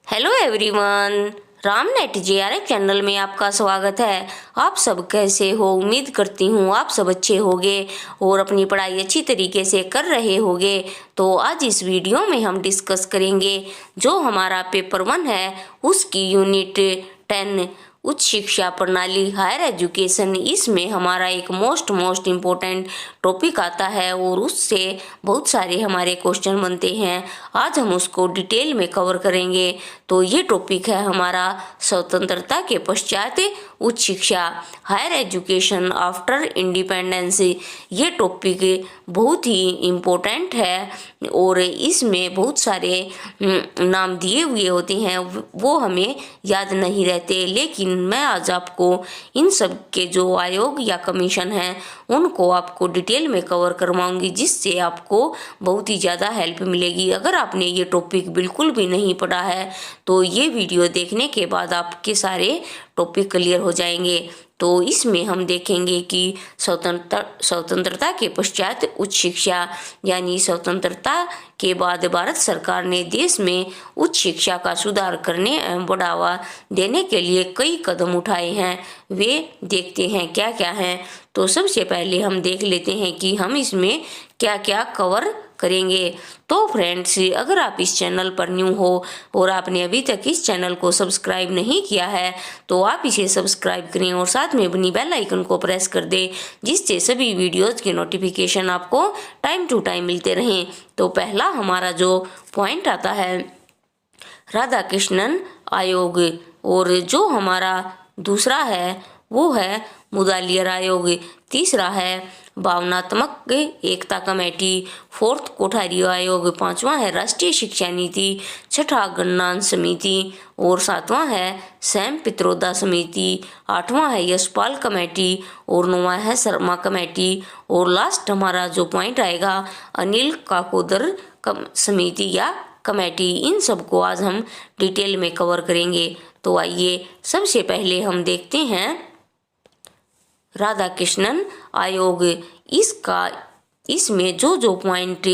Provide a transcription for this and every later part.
Hello everyone, रामनेट JRF channel में आपका स्वागत है। आप सब कैसे हो? उम्मीद करती हूँ आप सब अच्छे होंगे और अपनी पढ़ाई अच्छी तरीके से कर रहे होंगे। तो आज इस वीडियो में हम डिस्कस करेंगे जो हमारा पेपर 1 है उसकी यूनिट 10 उच्च शिक्षा प्रणाली हायर एजुकेशन। इसमें हमारा एक मोस्ट इम्पोर्टेंट टॉपिक आता है और उससे बहुत सारे हमारे क्वेश्चन बनते हैं। आज हम उसको डिटेल में कवर करेंगे। तो ये टॉपिक है हमारा स्वतंत्रता के पश्चात उच्च शिक्षा हायर एजुकेशन आफ्टर इंडिपेंडेंस। ये टॉपिक बहुत ही इम्पोर्टेंट है और इसमें बहुत सारे नाम दिए हुए होते हैं, वो हमें याद नहीं रहते। लेकिन मैं आज आपको इन सब के जो आयोग या कमीशन हैं उनको आपको डिटेल में कवर करवाऊंगी, जिससे आपको बहुत ही ज़्यादा हेल्प मिलेगी। अगर आपने ये टॉपिक बिल्कुल भी नहीं पढ़ा है तो ये वीडियो देखने के बाद आपके सारे टॉपिक क्लियर हो जाएंगे। तो इसमें हम देखेंगे कि स्वतंत्रता के पश्चात उच्च शिक्षा यानी स्वतंत्रता के बाद भारत सरकार ने देश में उच्च शिक्षा का सुधार करने एवं बढ़ावा देने के लिए कई कदम उठाए हैं। वे देखते हैं क्या क्या हैं। तो सबसे पहले हम देख लेते हैं कि हम इसमें क्या क्या कवर करेंगे। तो फ्रेंड्स, अगर आप इस चैनल पर न्यू हो और आपने अभी तक इस चैनल को सब्सक्राइब नहीं किया है तो आप इसे सब्सक्राइब करें और साथ में बनी बेल आइकन को प्रेस कर दें, जिससे सभी वीडियोज़ के नोटिफिकेशन आपको टाइम टू टाइम मिलते रहें। तो पहला हमारा जो पॉइंट आता है राधा कृष्णन आयोग, और जो हमारा दूसरा है वो है मुदालियर आयोग। तीसरा है भावनात्मक एकता कमेटी। फोर्थ कोठारी आयोग। पांचवा है राष्ट्रीय शिक्षा नीति। छठा गणना समिति और सातवां है सैम पित्रोदा समिति। आठवां है यशपाल कमेटी और नौवां है शर्मा कमेटी। और लास्ट हमारा जो पॉइंट आएगा अनिल काकोदर समिति या कमेटी। इन सबको आज हम डिटेल में कवर करेंगे। तो आइए सबसे पहले हम देखते हैं राधा कृष्णन आयोग। इसमें जो पॉइंट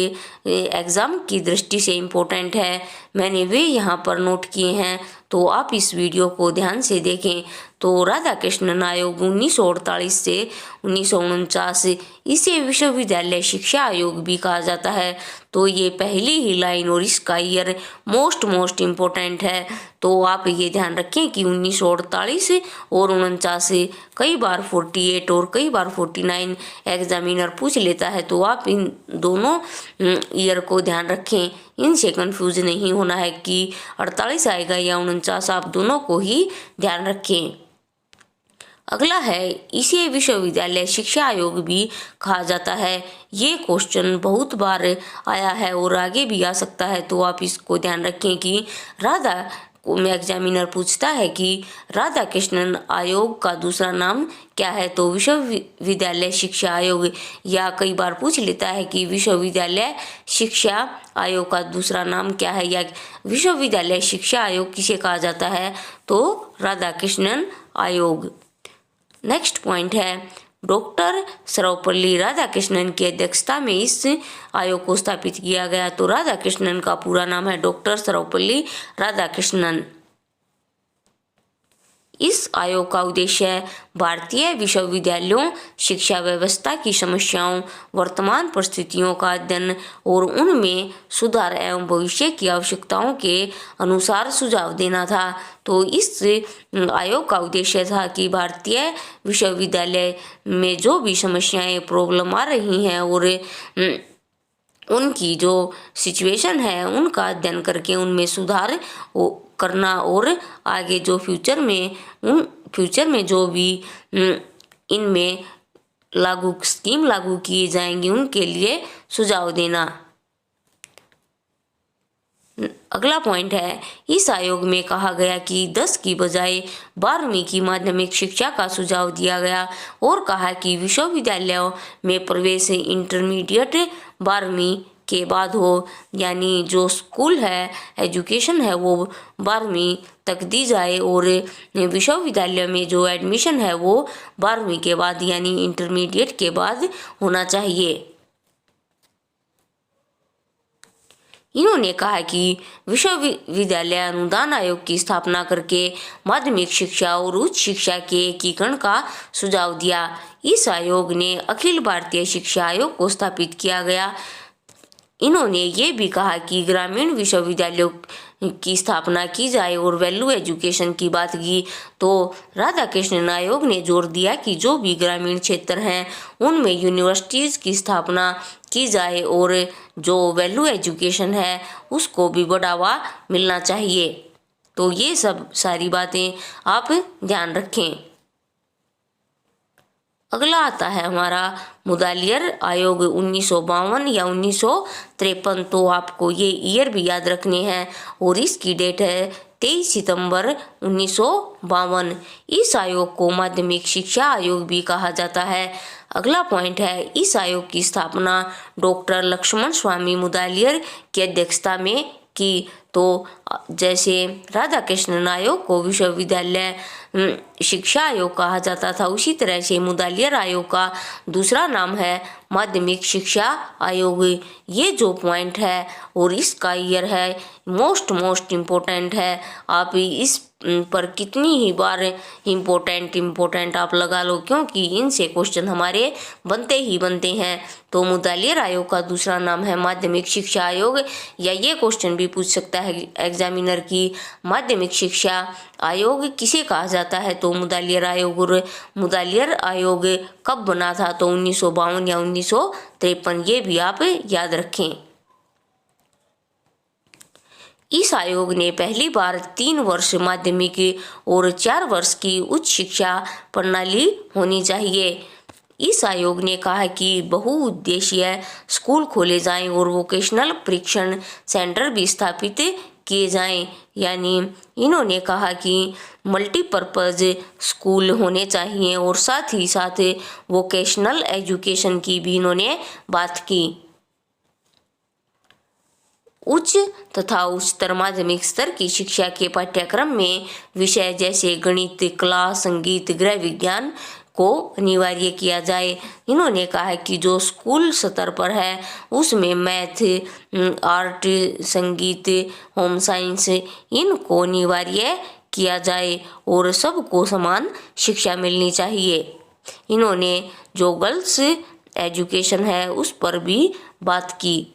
एग्ज़ाम की दृष्टि से इम्पोर्टेंट है मैंने वे यहाँ पर नोट किए हैं, तो आप इस वीडियो को ध्यान से देखें। तो राधा कृष्णन आयोग 1948 से 1949, इसे विश्वविद्यालय शिक्षा आयोग भी कहा जाता है। तो ये पहली ही लाइन और इसका ईयर मोस्ट इम्पोर्टेंट है। तो आप ये ध्यान रखें कि 1948 और 49 कई बार 48 और कई बार 49 एग्जामिनर पूछ लेता है। तो आप इन दोनों ईयर को ध्यान रखें, इनसे कंफ्यूज नहीं होना है कि 48 आएगा या 49। आप दोनों को ही ध्यान रखें। अगला है इसे विश्वविद्यालय शिक्षा आयोग भी कहा जाता है। ये क्वेश्चन बहुत बार आया है और आगे भी आ सकता है। तो आप इसको ध्यान रखें कि राधा में एग्जामिनर पूछता है कि राधा कृष्णन आयोग का दूसरा नाम क्या है, तो विश्वविद्यालय शिक्षा आयोग। या कई बार पूछ लेता है कि विश्वविद्यालय शिक्षा आयोग का दूसरा नाम क्या है, या विश्वविद्यालय शिक्षा आयोग किसे कहा जाता है, तो राधा कृष्णन आयोग। नेक्स्ट पॉइंट है डॉक्टर सर्वपल्ली राधाकृष्णन की अध्यक्षता में इस आयोग को स्थापित किया गया। तो राधाकृष्णन का पूरा नाम है डॉक्टर सर्वपल्ली राधाकृष्णन। इस आयोग का उद्देश्य भारतीय विश्वविद्यालयों शिक्षा व्यवस्था की समस्याओं, वर्तमान परिस्थितियों का अध्ययन और उनमें सुधार एवं भविष्य की आवश्यकताओं के अनुसार सुझाव देना था। तो इस आयोग का उद्देश्य था कि भारतीय विश्वविद्यालय में जो भी समस्याएं प्रॉब्लम आ रही हैं और उनकी जो सिचुएशन है उनका अध्ययन करके उनमें सुधार करना और आगे जो फ्यूचर में जो भी इनमें स्कीम लागू किए जाएंगे उनके लिए सुझाव देना। अगला पॉइंट है इस आयोग में कहा गया कि 10 की बजाय 12वीं की माध्यमिक शिक्षा का सुझाव दिया गया और कहा कि विश्वविद्यालयों में प्रवेश इंटरमीडिएट 12वीं के बाद हो, यानी जो स्कूल है एजुकेशन है वो 12वीं तक दी जाए और विश्वविद्यालय में जो एडमिशन है वो 12वीं के बाद यानी इंटरमीडिएट के बाद होना चाहिए। इन्होंने कहा कि विश्वविद्यालय अनुदान आयोग की स्थापना करके माध्यमिक शिक्षा और उच्च शिक्षा के एकीकरण का सुझाव दिया। इस आयोग ने अखिल भारतीय शिक्षा आयोग को स्थापित किया गया। इन्होंने ये भी कहा कि ग्रामीण विश्वविद्यालयों की स्थापना की जाए और वैल्यू एजुकेशन की बात की तो राधाकृष्णन आयोग ने जोर दिया कि जो भी ग्रामीण क्षेत्र हैं उनमें यूनिवर्सिटीज़ की स्थापना की जाए और जो वैल्यू एजुकेशन है उसको भी बढ़ावा मिलना चाहिए। तो ये सब सारी बातें आप ध्यान रखें। अगला आता है हमारा मुदालियर आयोग 1952 या 1953। तो आपको ये ईयर भी याद रखने हैं और इसकी डेट है 23 सितंबर 1952। इस आयोग को माध्यमिक शिक्षा आयोग भी कहा जाता है। अगला पॉइंट है, इस आयोग की स्थापना डॉक्टर लक्ष्मण स्वामी मुदालियर की अध्यक्षता में की। तो जैसे राधाकृष्णन आयोग को विश्वविद्यालय शिक्षा आयोग कहा जाता था, उसी तरह से मुदालियर आयोग का दूसरा नाम है माध्यमिक शिक्षा आयोग। ये जो पॉइंट है और इसका ईयर है मोस्ट इम्पोर्टेंट है। आप इस पर कितनी ही बार इम्पोर्टेंट आप लगा लो, क्योंकि इनसे क्वेश्चन हमारे बनते ही बनते हैं। तो मुदालियर आयोग का दूसरा नाम है माध्यमिक शिक्षा आयोग, या ये क्वेश्चन भी पूछ सकता है एग्जामिनर की माध्यमिक शिक्षा आयोग किसे कहा जाता है। तो मुदालियर आयोग। और मुदालियर आयोग कब बना था, तो 1952 या 1953। ये भी आप याद रखें। इस आयोग ने पहली बार 3 वर्ष माध्यमिक और 4 वर्ष की उच्च शिक्षा प्रणाली होनी चाहिए। इस आयोग ने कहा कि बहुउद्देशीय स्कूल खोले जाएं और वोकेशनल प्रशिक्षण सेंटर भी स्थापित किए जाएं। यानी इन्होंने कहा कि मल्टीपर्पज़ स्कूल होने चाहिए और साथ ही साथ वोकेशनल एजुकेशन की भी इन्होंने बात की। उच्च तथा उच्चतर माध्यमिक स्तर की शिक्षा के पाठ्यक्रम में विषय जैसे गणित, कला, संगीत, गृह विज्ञान को अनिवार्य किया जाए। इन्होंने कहा कि जो स्कूल स्तर पर है उसमें मैथ, आर्ट, संगीत, होम साइंस इनको अनिवार्य किया जाए और सबको समान शिक्षा मिलनी चाहिए। इन्होंने जो गर्ल्स एजुकेशन है उस पर भी बात की।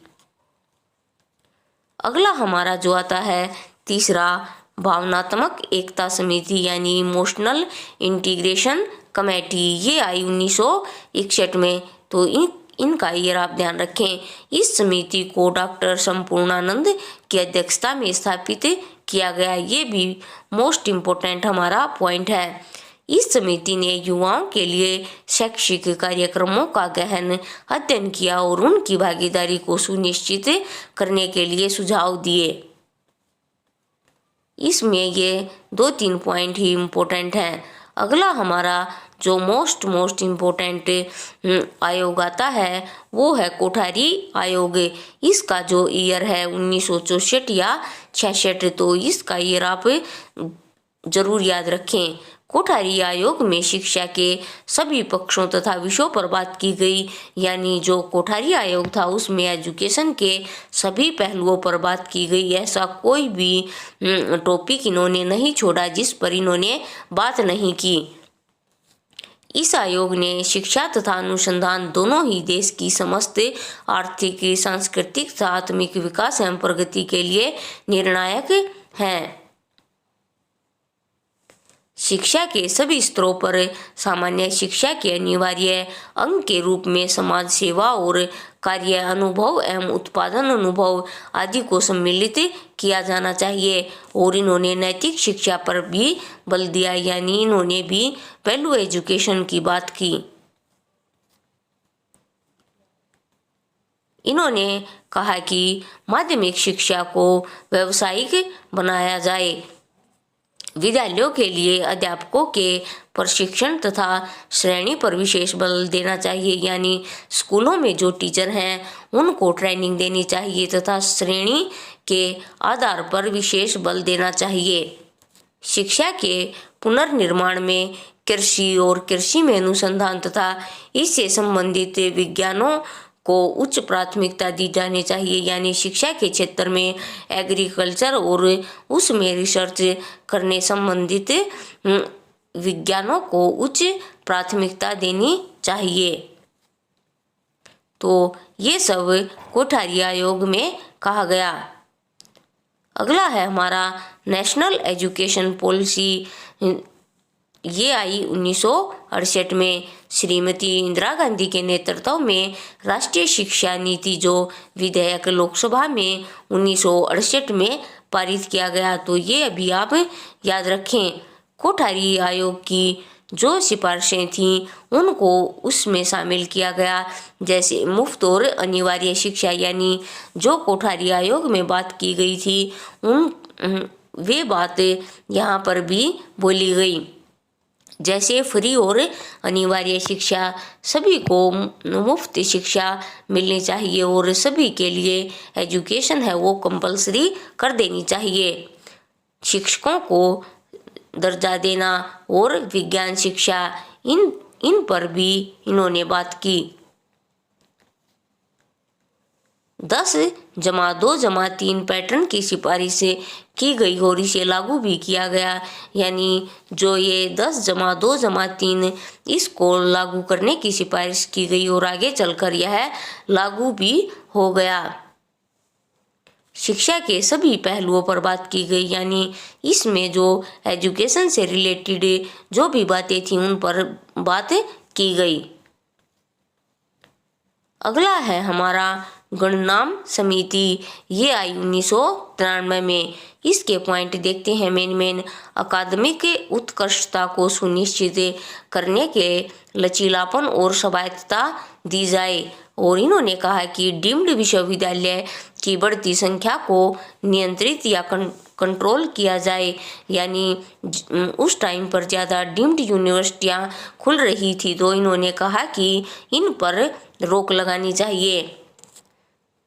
अगला हमारा जो आता है तीसरा, भावनात्मक एकता समिति यानी इमोशनल इंटीग्रेशन कमेटी। ये आई 1961 में। तो इनका ईयर आप ध्यान रखें। इस समिति को डॉक्टर संपूर्णानंद की अध्यक्षता में स्थापित किया गया। ये भी मोस्ट इम्पोर्टेंट हमारा पॉइंट है। इस समिति ने युवाओं के लिए शैक्षिक कार्यक्रमों का गहन अध्ययन किया और उनकी भागीदारी को सुनिश्चित करने के लिए सुझाव दिए। इसमें ये 2-3 पॉइंट ही इम्पोर्टेंट हैं। अगला हमारा जो मोस्ट इम्पोर्टेंट आयोग आता है वो है कोठारी आयोग। इसका जो ईयर है 1964 या 66। तो इसका ईयर आप जरूर याद रखें। कोठारी आयोग में शिक्षा के सभी पक्षों तथा विषयों पर बात की गई। यानी जो कोठारी आयोग था उसमें एजुकेशन के सभी पहलुओं पर बात की गई। ऐसा कोई भी टॉपिक इन्होंने नहीं छोड़ा जिस पर इन्होंने बात नहीं की। इस आयोग ने शिक्षा तथा अनुसंधान दोनों ही देश की समस्त आर्थिक, सांस्कृतिक तथा आत्मिक विकास एवं प्रगति के लिए निर्णायक हैं। शिक्षा के सभी स्तरों पर सामान्य शिक्षा के अनिवार्य अंग के रूप में समाज सेवा और कार्य अनुभव एवं उत्पादन अनुभव आदि को सम्मिलित किया जाना चाहिए। और इन्होंने नैतिक शिक्षा पर भी बल दिया। यानी इन्होंने भी वैल्यू एजुकेशन की बात की। इन्होंने कहा कि माध्यमिक शिक्षा को व्यावसायिक बनाया जाए। विद्यालयों के लिए अध्यापकों के प्रशिक्षण तथा श्रेणी पर विशेष बल देना चाहिए। यानी स्कूलों में जो टीचर हैं उनको ट्रेनिंग देनी चाहिए तथा श्रेणी के आधार पर विशेष बल देना चाहिए। शिक्षा के पुनर्निर्माण में कृषि और कृषि में अनुसंधान तथा इससे संबंधित विज्ञानों को उच्च प्राथमिकता दी जानी चाहिए, यानी शिक्षा के क्षेत्र में एग्रीकल्चर और उसमें रिसर्च करने संबंधित विज्ञानों को उच्च प्राथमिकता देनी चाहिए। तो ये सब कोठारी आयोग में कहा गया। अगला है हमारा नेशनल एजुकेशन पॉलिसी। ये आई 1968 में। श्रीमती इंदिरा गांधी के नेतृत्व में राष्ट्रीय शिक्षा नीति जो विधेयक लोकसभा में 1968 में पारित किया गया। तो ये अभी आप याद रखें। कोठारी आयोग की जो सिफारिशें थीं उनको उसमें शामिल किया गया, जैसे मुफ्त और अनिवार्य शिक्षा, यानी जो कोठारी आयोग में बात की गई थी वे बात यहाँ पर भी बोली गई। जैसे फ्री और अनिवार्य शिक्षा, सभी को मुफ्त शिक्षा मिलनी चाहिए और सभी के लिए एजुकेशन है वो कंपलसरी कर देनी चाहिए। शिक्षकों को दर्जा देना और विज्ञान शिक्षा, इन पर भी इन्होंने बात की। 10+2+3 पैटर्न की सिफारिश की गई और इसे लागू भी किया गया, यानी जो ये 10+2+3 इसको लागू करने की सिफारिश की गई और आगे चलकर यह लागू भी हो गया। शिक्षा के सभी पहलुओं पर बात की गई, यानी इसमें जो एजुकेशन से रिलेटेड जो भी बातें थी उन पर बात की गई। अगला है हमारा गणनाम समिति। ये आई 1993 में। इसके पॉइंट देखते हैं। मेन अकादमिक उत्कृष्टता को सुनिश्चित करने के लचीलापन और स्वायत्तता दी जाए। और इन्होंने कहा कि डीम्ड विश्वविद्यालय की बढ़ती संख्या को नियंत्रित या कंट्रोल किया जाए, यानी उस टाइम पर ज़्यादा डीम्ड यूनिवर्सिटियाँ खुल रही थी, तो इन्होंने कहा कि इन पर रोक लगानी चाहिए।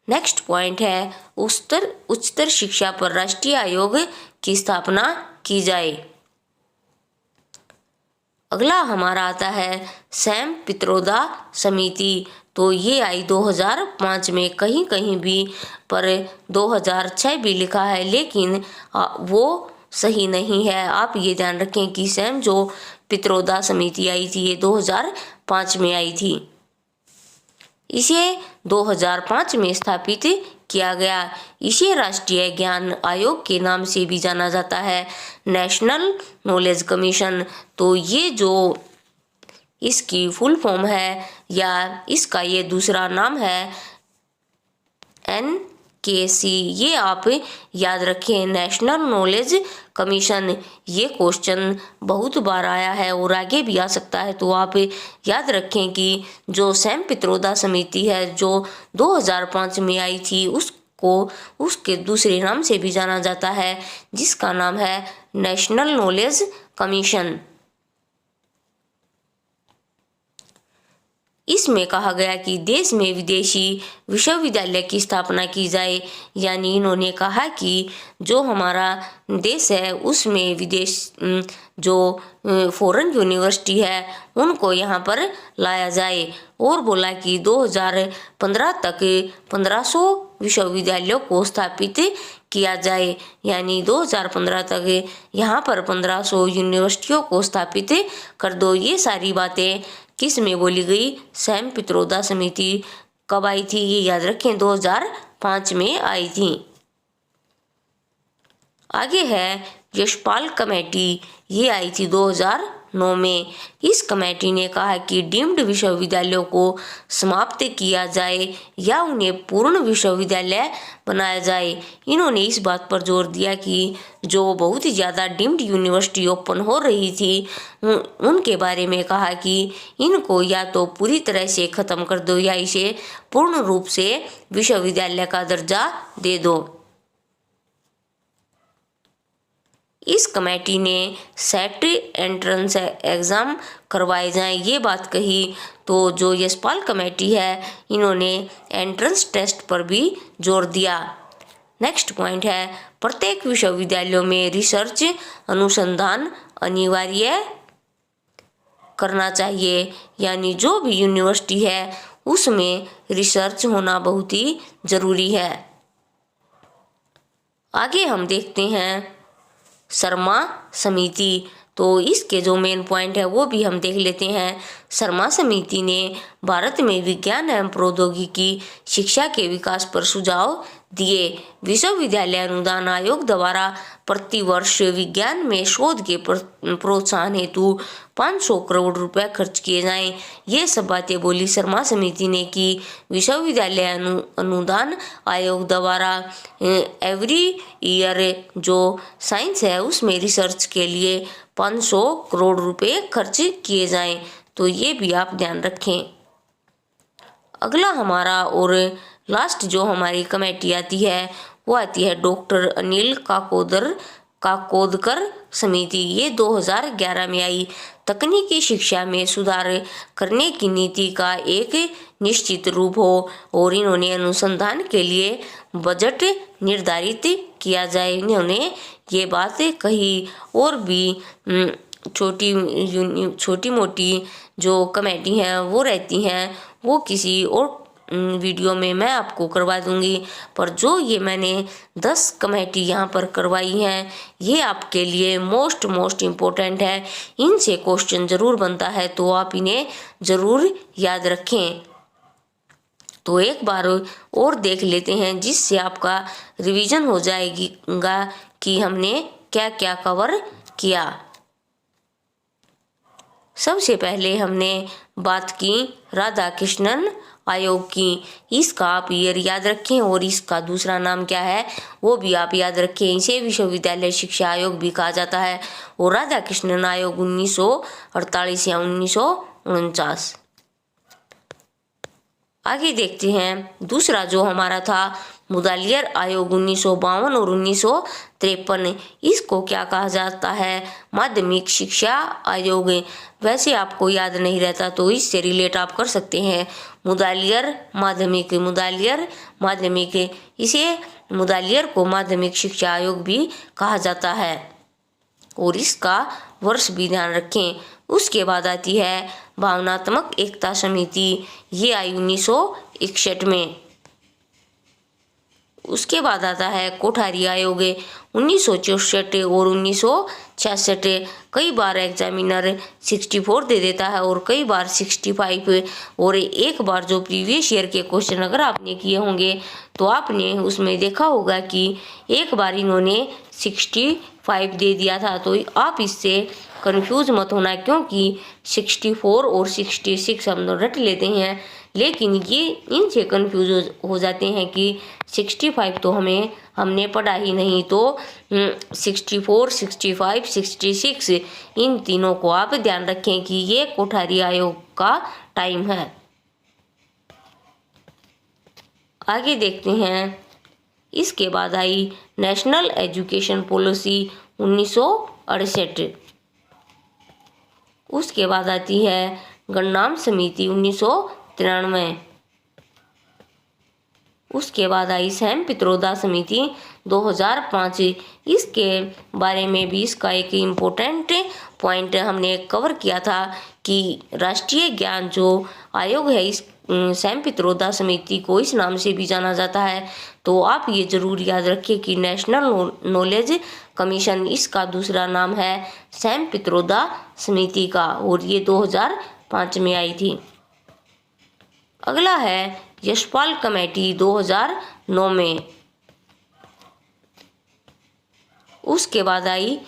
नेक्स्ट पॉइंट है उच्चतर शिक्षा पर राष्ट्रीय आयोग की स्थापना की जाए। अगला हमारा आता है सैम पित्रोदा समिति। तो ये आई 2005 में। कहीं कहीं भी पर 2006 भी लिखा है, लेकिन वो सही नहीं है। आप ये ध्यान रखें कि सैम जो पित्रोदा समिति आई थी ये 2005 में आई थी। इसे 2005 में स्थापित किया गया। इसे राष्ट्रीय ज्ञान आयोग के नाम से भी जाना जाता है, नेशनल नॉलेज कमीशन। तो ये जो इसकी फुल फॉर्म है या इसका ये दूसरा नाम है NKC, ये आप याद रखें, नेशनल नॉलेज कमीशन। ये क्वेश्चन बहुत बार आया है और आगे भी आ सकता है, तो आप याद रखें कि जो सैम पित्रोदा समिति है जो 2005 में आई थी उसको उसके दूसरे नाम से भी जाना जाता है, जिसका नाम है नेशनल नॉलेज कमीशन। इसमें कहा गया कि देश में विदेशी विश्वविद्यालय की स्थापना की जाए, यानी इन्होंने कहा कि जो हमारा देश है उसमें विदेश जो फॉरेन यूनिवर्सिटी है उनको यहाँ पर लाया जाए। और बोला कि 2015 तक 1500 विश्वविद्यालयों को स्थापित किया जाए, यानी 2015 तक यहाँ पर 1500 यूनिवर्सिटियों को स्थापित कर दो। ये सारी बातें किस में बोली गई? सैम पित्रोदा समिति कब आई थी? ये याद रखें, 2005 में आई थी। आगे है यशपाल कमेटी। ये आई थी 2009 में। इस कमेटी ने कहा कि डीम्ड विश्वविद्यालयों को समाप्त किया जाए या उन्हें पूर्ण विश्वविद्यालय बनाया जाए। इन्होंने इस बात पर जोर दिया कि जो बहुत ही ज़्यादा डीम्ड यूनिवर्सिटी ओपन हो रही थी उनके बारे में कहा कि इनको या तो पूरी तरह से ख़त्म कर दो या इसे पूर्ण रूप से विश्वविद्यालय का दर्जा दे दो। इस कमेटी ने सेट एंट्रेंस एग्ज़ाम करवाए जाएं, ये बात कही। तो जो यशपाल कमेटी है इन्होंने एंट्रेंस टेस्ट पर भी जोर दिया। नेक्स्ट पॉइंट है प्रत्येक विश्वविद्यालयों में रिसर्च अनुसंधान अनिवार्य करना चाहिए, यानी जो भी यूनिवर्सिटी है उसमें रिसर्च होना बहुत ही ज़रूरी है। आगे हम देखते हैं शर्मा समिति। तो इसके जो मेन पॉइंट है वो भी हम देख लेते हैं। शर्मा समिति ने भारत में विज्ञान एवं प्रौद्योगिकी शिक्षा के विकास पर सुझाव दिए। विश्वविद्यालय अनुदान आयोग द्वारा प्रतिवर्ष विज्ञान में शोध के प्रोत्साहन हेतु 500 करोड़ रुपए खर्च किए जाएं। ये सब बातें बोली शर्मा समिति ने कि विश्वविद्यालय अनुदान आयोग द्वारा एवरी ईयर जो साइंस है उसमें रिसर्च के लिए 500 करोड़ रुपए खर्च किए जाएं। तो ये भी आप ध्यान रखें। अगला हमारा और लास्ट जो हमारी कमेटी आती है वो आती है डॉक्टर अनिल काकोदकर समिति। ये 2011 में आई। तकनीकी शिक्षा में सुधार करने की नीति का एक निश्चित रूप हो और इन्होंने अनुसंधान के लिए बजट निर्धारित किया जाए। इन्होंने ये बात कही। और भी छोटी मोटी जो कमेटी हैं वो रहती हैं, वो किसी और वीडियो में मैं आपको करवा दूंगी। पर जो ये मैंने 10 कमेटी यहाँ पर करवाई हैं ये आपके लिए मोस्ट इम्पोर्टेंट है। इनसे क्वेश्चन ज़रूर बनता है, तो आप इन्हें ज़रूर याद रखें। तो एक बार और देख लेते हैं जिससे आपका रिवीजन हो जाएगा कि हमने क्या क्या कवर किया। सबसे पहले हमने बात की राधाकृष्णन आयोग की। इसका आप ईयर याद रखें और इसका दूसरा नाम क्या है वो भी आप याद रखें। इसे विश्वविद्यालय शिक्षा आयोग भी कहा जाता है। और राधाकृष्णन आयोग 1948 या 1949। आगे देखते हैं दूसरा जो हमारा था मुदालियर आयोग 1952 और 1953। इसको क्या कहा जाता है? माध्यमिक शिक्षा आयोग। वैसे आपको याद नहीं रहता तो इससे रिलेट आप कर सकते हैं। मुदालियर माध्यमिक, इसे मुदालियर को माध्यमिक शिक्षा आयोग भी कहा जाता है और इसका वर्ष भी ध्यान रखें। उसके बाद आती है भावनात्मक एकता समिति। ये आई 1961 में। उसके बाद आता है कोठारी आयोग 1964 और 1966। कई बार एग्जामिनर 64 दे देता है और कई बार 65। और एक बार जो प्रीवियस ईयर के क्वेश्चन अगर आपने किए होंगे तो आपने उसमें देखा होगा कि एक बार इन्होंने 65 दे दिया था। तो आप इससे कंफ्यूज मत होना, क्योंकि 64 और 66 हम लोग रट लेते हैं, लेकिन ये इनसे कंफ्यूज हो जाते हैं कि 65 तो हमने पढ़ा ही नहीं। तो 64, 65, 66 इन तीनों को आप ध्यान रखें कि ये कोठारी आयोग का टाइम है। आगे देखते हैं। इसके बाद आई नेशनल एजुकेशन पॉलिसी 1968। उसके बाद आती है गणनाम समिति 1993। उसके बाद आई सैम पित्रोदा समिति 2005। इसके बारे में भी इसका एक इम्पोर्टेंट पॉइंट हमने कवर किया था कि राष्ट्रीय ज्ञान जो आयोग है इस सैम पित्रोदा समिति को इस नाम से भी जाना जाता है। तो आप ये जरूर याद रखिए कि नेशनल नॉलेज कमीशन इसका दूसरा नाम है सैम पित्रोदा समिति का, और ये 2005 में आई थी। अगला है यशपाल कमेटी 2009 में। उसके बाद आई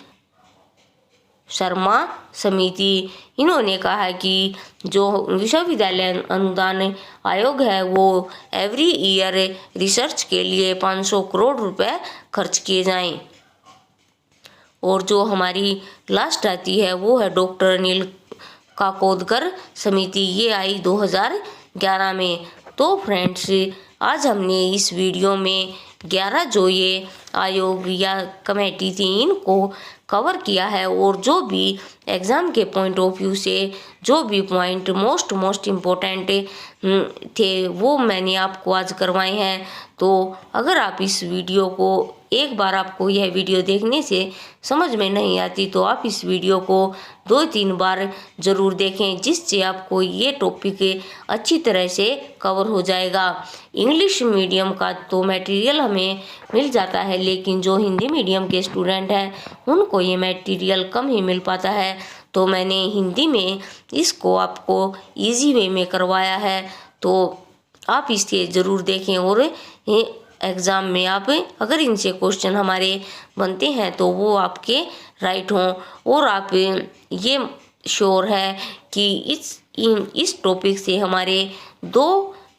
शर्मा समिति। इन्होंने कहा है कि जो विश्वविद्यालय अनुदान आयोग है वो एवरी ईयर रिसर्च के लिए 500 करोड़ रुपए खर्च किए जाएं। और जो हमारी लास्ट आती है वो है डॉक्टर अनिल काकोदकर समिति। ये आई 2011 में। तो फ्रेंड्स, आज हमने इस वीडियो में 11 जो ये आयोग या कमेटी थी इनको कवर किया है और जो भी एग्ज़ाम के पॉइंट ऑफ व्यू से जो भी पॉइंट मोस्ट इम्पोर्टेंट थे वो मैंने आपको आज करवाए हैं। तो अगर आप इस वीडियो को एक बार आपको यह वीडियो देखने से समझ में नहीं आती तो आप इस वीडियो को 2-3 बार ज़रूर देखें, जिससे आपको ये टॉपिक अच्छी तरह से कवर हो जाएगा। इंग्लिश मीडियम का तो मटेरियल हमें मिल जाता है, लेकिन जो हिंदी मीडियम के स्टूडेंट हैं उनको ये मटेरियल कम ही मिल पाता है। तो मैंने हिंदी में इसको आपको इजी वे में करवाया है, तो आप इसे ज़रूर देखें और एग्ज़ाम में आप अगर इनसे क्वेश्चन हमारे बनते हैं तो वो आपके राइट हों और आप ये श्योर है कि इस टॉपिक से हमारे 2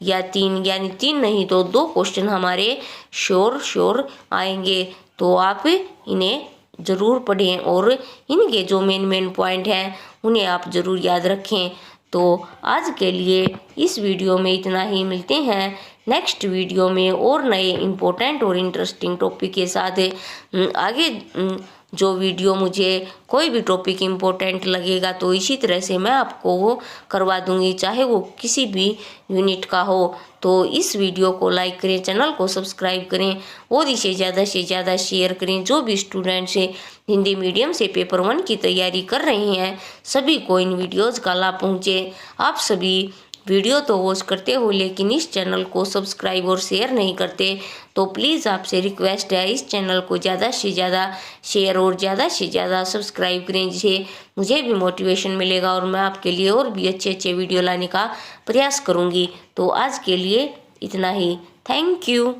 या 3 यानी 3 नहीं तो 2 क्वेश्चन हमारे श्योर आएंगे। तो आप इन्हें ज़रूर पढ़ें और इनके जो मेन पॉइंट हैं उन्हें आप ज़रूर याद रखें। तो आज के लिए इस वीडियो में इतना ही, मिलते हैं नेक्स्ट वीडियो में और नए इम्पोर्टेंट और इंटरेस्टिंग टॉपिक के साथ। आगे जो वीडियो मुझे कोई भी टॉपिक इम्पोर्टेंट लगेगा तो इसी तरह से मैं आपको वो करवा दूंगी, चाहे वो किसी भी यूनिट का हो। तो इस वीडियो को लाइक करें, चैनल को सब्सक्राइब करें और इसे ज़्यादा से ज़्यादा शेयर करें। जो भी स्टूडेंट्स हिंदी मीडियम से पेपर 1 की तैयारी कर रहे हैं सभी को इन वीडियोज़ का लाभ पहुँचे। आप सभी वीडियो तो वॉच करते हो लेकिन इस चैनल को सब्सक्राइब और शेयर नहीं करते, तो प्लीज़ आपसे रिक्वेस्ट है इस चैनल को ज़्यादा से ज़्यादा शेयर और ज़्यादा से ज़्यादा सब्सक्राइब करें, जिससे मुझे भी मोटिवेशन मिलेगा और मैं आपके लिए और भी अच्छे वीडियो लाने का प्रयास करूँगी। तो आज के लिए इतना ही, थैंक यू।